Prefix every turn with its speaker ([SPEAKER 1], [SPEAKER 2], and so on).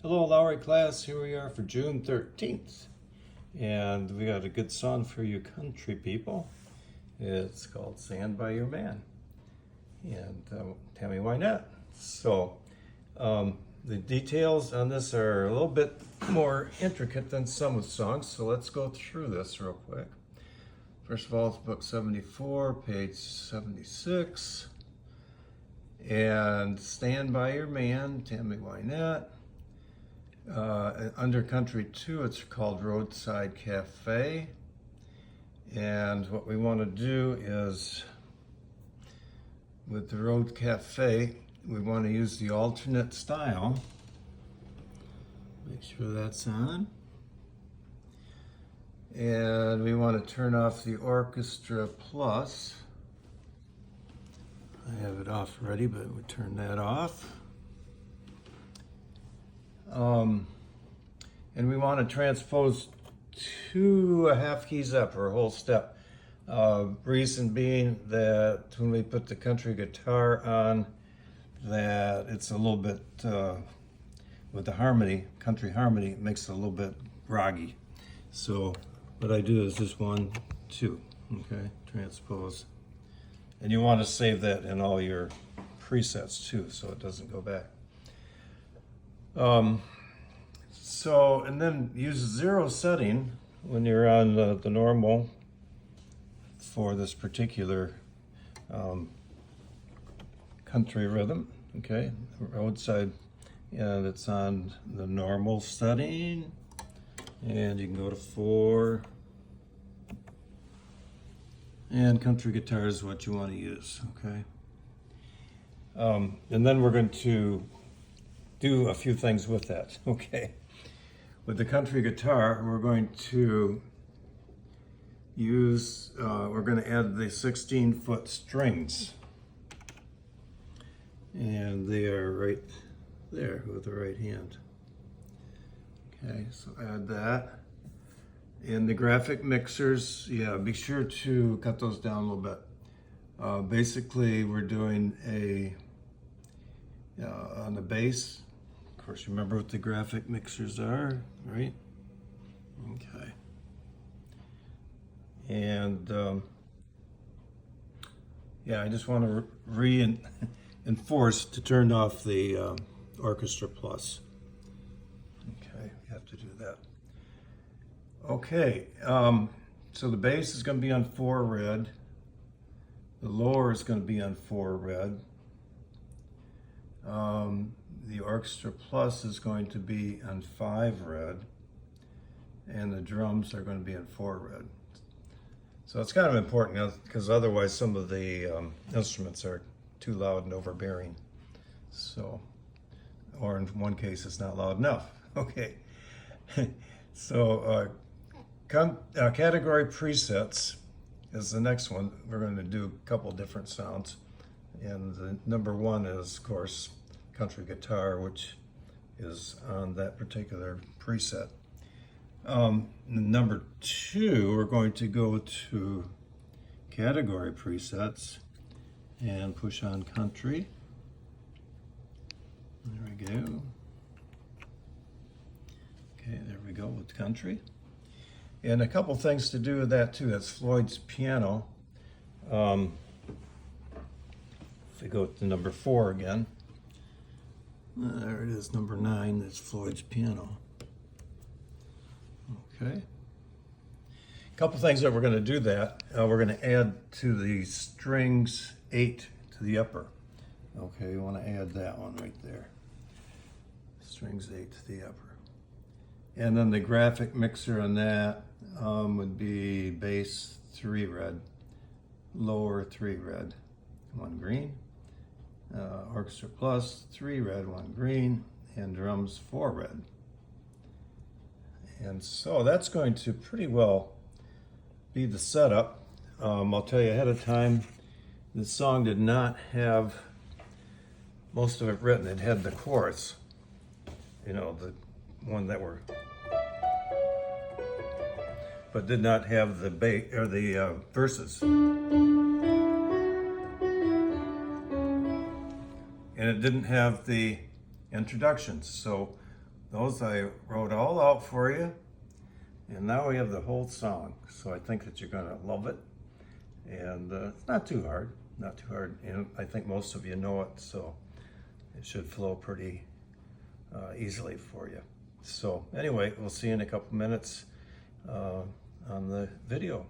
[SPEAKER 1] Hello, Lowrey class. Here we are for June 13th. And we got a good song for you country people. It's called Stand By Your Man. And tell me why not. So, the details on this are a little bit more intricate than some of the songs. So let's go through this real quick. First of all, it's book 74, page 76. And Stand By Your Man, tell me why not. Under Country 2, it's called Roadside Cafe. And what we want to do is, with the Road Cafe, we want to use the alternate style. Make sure that's on. And we want to turn off the Orchestra Plus. I have it off already, but we turn that off. And we want to transpose 2.5 keys up, or a whole step. Reason being that when we put the country guitar on, that it's a little bit, with the harmony, country harmony, it makes it a little bit groggy. So what I do is just 1, 2, okay, transpose. And you want to save that in all your presets too, so it doesn't go back. And then use 0 setting when you're on the normal for this particular country rhythm, okay, roadside, and it's on the normal setting, and you can go to 4, and country guitar is what you want to use, okay. And then we're going to do a fefew things with that, okay. With the country guitar, we're going to use, we're going to add the 16-foot strings. And they are right there with the right hand. Okay, so add that. And the graphic mixers, yeah, be sure to cut those down a little bit. Basically, we're doing a, on the bass, of course, remember what the graphic mixers are, right? Okay. And yeah, I just want to reinforce to turn off the Orchestra Plus. Okay, you have to do that. Okay, so the bass is going to be on 4 red. The lower is going to be on 4 red. The Orchestra Plus is going to be on 5 red, and the drums are going to be on 4 red. So it's kind of important because otherwise some of the instruments are too loud and overbearing. So, or in one case it's not loud enough. Okay. So category presets is the next one. We're going to do a couple different sounds. And the number 1 is, of course, country guitar, which is on that particular preset. Number 2, we're going to go to category presets and push on country. There we go. Okay, there we go with country. And a couple things to do with that too. That's Floyd's piano. If we go to number 4 again, there it is, number 9. That's Floyd's piano. Okay. A couple things that we're going to do that. We're going to add to the strings 8 to the upper. Okay, you want to add that one right there. Strings 8 to the upper. And then the graphic mixer on that would be bass 3 red, lower 3 red, 1 green. Orchestra Plus 3 red, 1 green, and drums 4 red. And so that's going to pretty well be the setup. I'll tell you ahead of time, the song did not have most of it written. It had the chorus, you know, the one that were, but did not have the bass or the verses. And it didn't have the introductions. So those I wrote all out for you. And now we have the whole song. So I think that you're gonna love it. And it's not too hard, not too hard. And I think most of you know it, so it should flow pretty easily for you. So anyway, we'll see you in a couple minutes on the video.